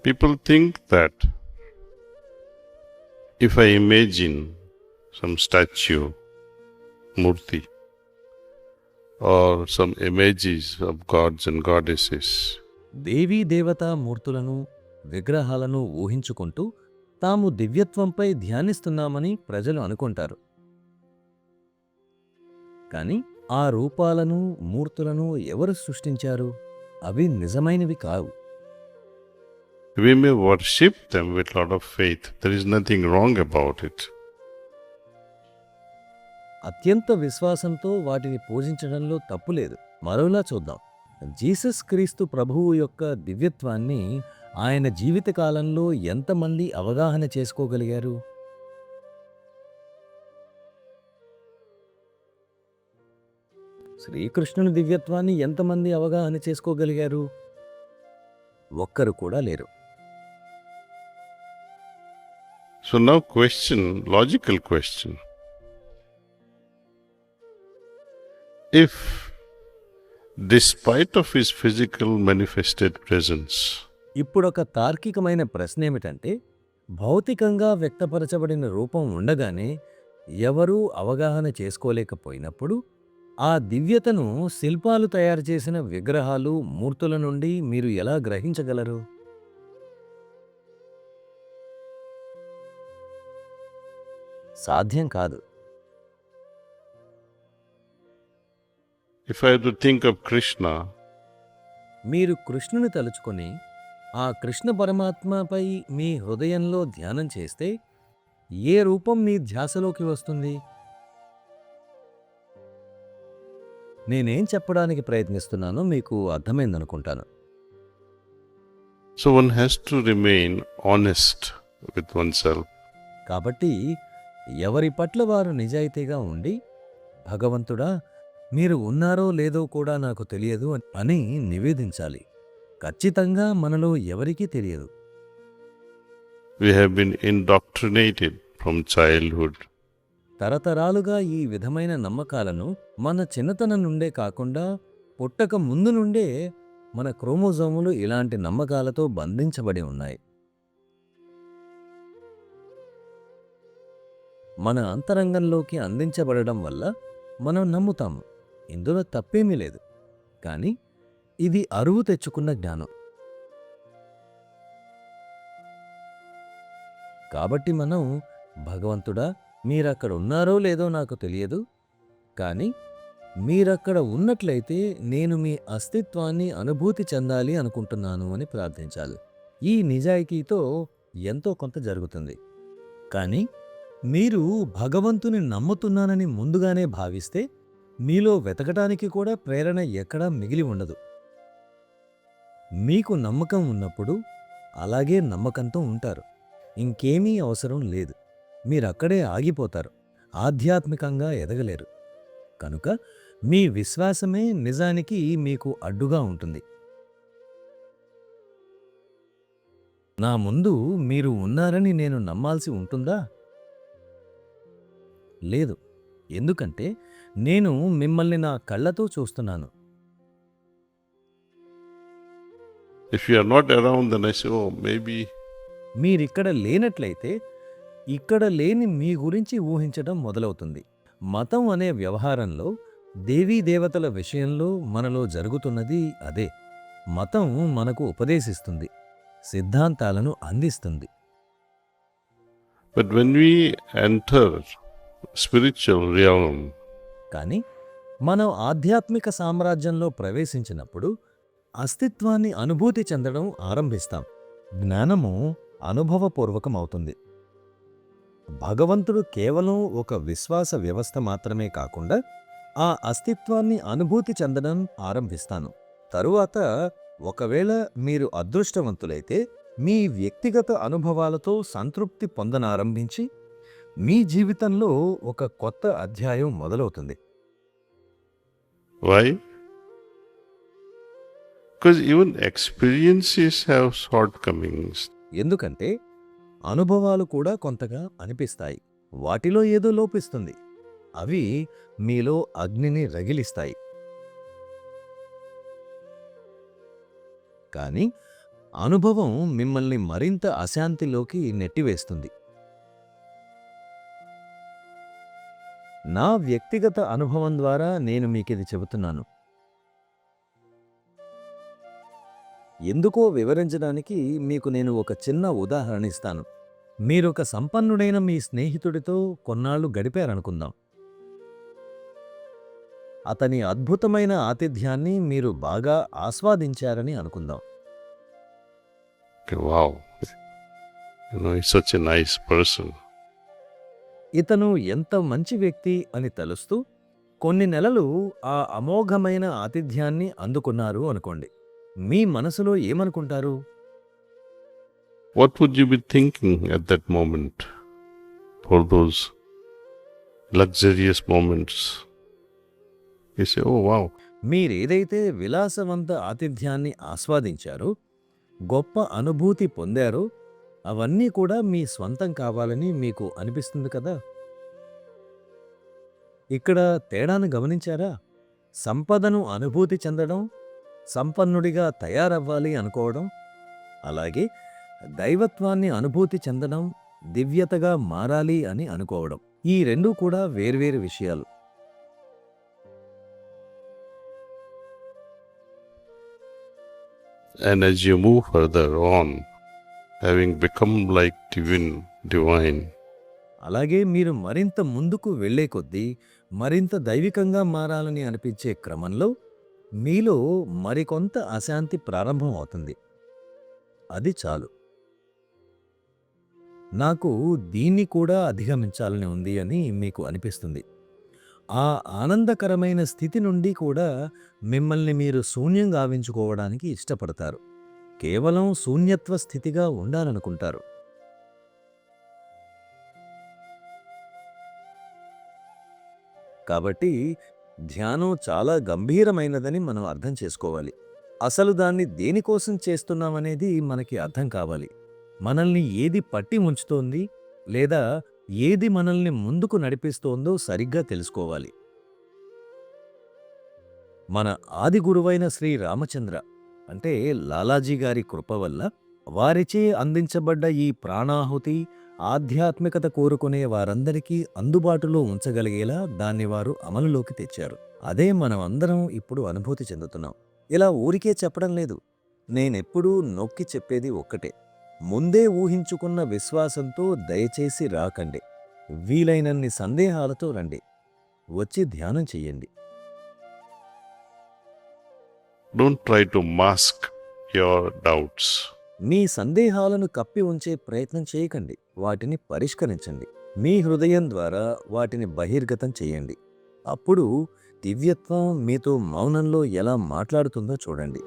People think that if I imagine some statue, murti, or some images of gods and goddesses, దేవీ దేవతా మూర్తులను విగ్రహాలను ఊహించుకుంటూ తాము దివ్యత్వంపై ధ్యానిస్తున్నామని ప్రజలు అనుకుంటారు. కాని ఆ రూపాలను మూర్తులను ఎవరు సృష్టించారు? అవి నిజమైనవి కావు. we may worship them with lot of faith. There is nothing wrong about it. అత్యంత విశ్వాసంతో వాటిని పూజించడంలో తప్పులేదు. మరోలా చూద్దాం. జీసస్ క్రీస్తు ప్రభువు యొక్క దివ్యత్వాన్ని ఆయన జీవితకాలంలో ఎంతమంది అవగాహన చేసుకోగలిగారు? శ్రీకృష్ణుని దివ్యత్వాన్ని ఎంతమంది అవగాహన చేసుకోగలిగారు? ఒక్కరు కూడా లేరు. So now logical question. If, despite of his physical manifested presence, ఇప్పుడొక తార్కికమైన ప్రశ్న ఏమిటంటే, భౌతికంగా వ్యక్తపరచబడిన రూపం ఉండగానే ఎవరూ అవగాహన చేసుకోలేకపోయినప్పుడు ఆ దివ్యతను శిల్పాలు తయారు చేసిన విగ్రహాలు, మూర్తుల నుండి మీరు ఎలా గ్రహించగలరు? సాధ్యం కాదు. if I have to think of Krishna, మీరు కృష్ణుని తలుచుకొని ఆ కృష్ణ పరమాత్మపై మీ హృదయంలో ధ్యానం చేస్తే ఏ రూపం మీ ధ్యాసలోకి వస్తుంది? నేనేం చెప్పడానికి ప్రయత్నిస్తున్నానో మీకు అర్థమైందనుకుంటాను. so one has to remain honest with oneself. కాబట్టి ఎవరి పట్ల వారు నిజాయితీగా ఉండి, భగవంతుడా, మీరు ఉన్నారో లేదో కూడా నాకు తెలియదు అని నివేదించాలి. ఖచ్చితంగా మనలో ఎవరికీ తెలియదు. We have been indoctrinated from childhood. తరతరాలుగా ఈ విధమైన నమ్మకాలను మన చిన్నతనం నుండే కాకుండా పుట్టక ముందు నుండే మన క్రోమోజోములు ఇలాంటి నమ్మకాలతో బంధించబడి ఉన్నాయి. మన అంతరంగంలోకి అందించబడడం వల్ల మనం నమ్ముతాము. ఇందులో తప్పేమీ లేదు. కానీ ఇది అరువు తెచ్చుకున్న జ్ఞానం. కాబట్టి మనం, భగవంతుడా, మీరక్కడ ఉన్నారో లేదో నాకు తెలియదు, కానీ మీరక్కడ ఉన్నట్లయితే నేను మీ అస్తిత్వాన్ని అనుభూతి చెందాలి అనుకుంటున్నాను అని ప్రార్థించాలి. ఈ నిజాయితీతో ఎంతో కొంత జరుగుతుంది. కానీ మీరు భగవంతుని నమ్ముతున్నానని ముందుగానే భావిస్తే మీలో వెతకటానికి కూడా ప్రేరణ ఎక్కడా మిగిలి ఉండదు. మీకు నమ్మకం ఉన్నప్పుడు అలాగే నమ్మకంతో ఉంటారు. ఇంకేమీ అవసరం లేదు. మీరక్కడే ఆగిపోతారు. ఆధ్యాత్మికంగా ఎదగలేరు. కనుక మీ విశ్వాసమే నిజానికి మీకు అడ్డుగా ఉంటుంది. నా ముందు మీరు ఉన్నారని నేను నమ్మాల్సి ఉంటుందా? లేదు. ఎందుకంటే నేను మిమ్మల్ని నా కళ్ళతో చూస్తున్నాను. If you are not around, then I say, oh, maybe. మీరిక్కడ లేనట్లయితే ఇక్కడ లేని మీ గురించి ఊహించడం మొదలవుతుంది. మతం అనే వ్యవహారంలో దేవీ దేవతల విషయంలో మనలో జరుగుతున్నది అదే. మతం మనకు ఉపదేశిస్తుంది, సిద్ధాంతాలను అందిస్తుంది. But when we enter spiritual realm, కానీ మనం ఆధ్యాత్మిక సామ్రాజ్యంలో ప్రవేశించినప్పుడు అస్తిత్వాన్ని అనుభూతి చెందడం ఆరంభిస్తాం. జ్ఞానము అనుభవపూర్వకమవుతుంది. భగవంతుడు కేవలం ఒక విశ్వాస వ్యవస్థ మాత్రమే కాకుండా ఆ అస్తిత్వాన్ని అనుభూతి చెందడం ఆరంభిస్తాను. తరువాత ఒకవేళ మీరు అదృష్టవంతులైతే మీ వ్యక్తిగత అనుభవాలతో సంతృప్తి పొందనారంభించి మీ జీవితంలో ఒక కొత్త అధ్యాయం మొదలవుతుంది. why? Because even experiences have shortcomings. ఎందుకంటే అనుభవాలు కూడా కొంతగా అనిపిస్తాయి. వాటిలో ఏదో లోపిస్తుంది. అవి మీలో అగ్నిని రగిలిస్తాయి. కానీ అనుభవం మిమ్మల్ని మరింత అశాంతిలోకి నెట్టివేస్తుంది. నా వ్యక్తిగత అనుభవం ద్వారా నేను మీకిది చెబుతున్నాను. ఎందుకో వివరించడానికి మీకు నేను ఒక చిన్న ఉదాహరణ ఇస్తాను. మీరొక సంపన్నుడైన మీ స్నేహితుడితో కొన్నాళ్లు గడిపారనుకుందాం. అతని అద్భుతమైన ఆతిథ్యాన్ని మీరు బాగా ఆస్వాదించారని అనుకుందాం. Okay, wow. He's such a nice person. ఇతను ఎంత మంచి వ్యక్తి అని తెలుస్తూ కొన్ని నెలలు ఆ అమోఘమైన ఆతిథ్యాన్ని అందుకున్నారు అనుకోండి. మీ మనసులో ఏమనుకుంటారు? What would you be thinking at that moment for those luxurious moments? You say, oh wow. మీరేదైతే విలాసవంత ఆతిథ్యాన్ని ఆస్వాదించారో, గొప్ప అనుభూతి పొందారో, అవన్నీ కూడా మీ స్వంతం కావాలని మీకు అనిపిస్తుంది కదా. ఇక్కడ తేడాను గమనించారా? సంపదను అనుభూతి చెందడం, సంపన్నుడిగా తయారవ్వాలి అనుకోవడం, అలాగే దైవత్వాన్ని అనుభూతి చెందడం, దివ్యతగా మారాలి అని అనుకోవడం, ఈ రెండూ కూడా వేర్వేరు విషయాలు. And as you move further on, having become like divine, అలాగే మీరు మరింత ముందుకు వెళ్ళే కొద్దీ మరింత దైవికంగా మారాలని అనిపించే క్రమంలో మీలో మరికొంత అశాంతి ప్రారంభం అవుతుంది. అది చాలు. నాకు దీన్ని కూడా అధిగమించాలని ఉంది అని మీకు అనిపిస్తుంది. ఆ ఆనందకరమైన స్థితి నుండి కూడా మిమ్మల్ని మీరు శూన్యం గావించుకోవడానికి ఇష్టపడతారు. కేవలం శూన్యత్వ స్థితిగా ఉండాలనుకుంటారు. కాబట్టి ధ్యానం చాలా గంభీరమైనదని మనం అర్థం చేసుకోవాలి. అసలు దాన్ని దేనికోసం చేస్తున్నామనేది మనకి అర్థం కావాలి. మనల్ని ఏది పట్టి ఉంచుతోంది లేదా ఏది మనల్ని ముందుకు నడిపిస్తోందో సరిగ్గా తెలుసుకోవాలి. మన ఆది గురువైన శ్రీ రామచంద్ర అంటే లాలాజీ గారి కృప వల్ల వారిచే అందించబడ్డ ఈ ప్రాణాహుతి ఆధ్యాత్మికత కోరుకునే వారందరికీ అందుబాటులో ఉంచగలిగేలా దాన్ని వారు అమలులోకి తెచ్చారు. అదే మనం అందరం ఇప్పుడు అనుభూతి చెందుతున్నాం. ఇలా ఊరికే చెప్పడం లేదు. నేనెప్పుడూ నొక్కి చెప్పేది ఒక్కటే: ముందే ఊహించుకున్న విశ్వాసంతో దయచేసి రాకండి. వీలైనన్ని సందేహాలతో రండి. వచ్చి ధ్యానం చెయ్యండి. don't try to mask your doubts. మీ సందేహాలను కప్పి ఉంచే ప్రయత్నం చేయకండి. వాటిని పరిష్కరించండి. మీ హృదయం ద్వారా వాటిని బహిర్గతం చేయండి. అప్పుడు దివ్యత్వం మీతో మౌనంలో ఎలా మాట్లాడుతుందో చూడండి.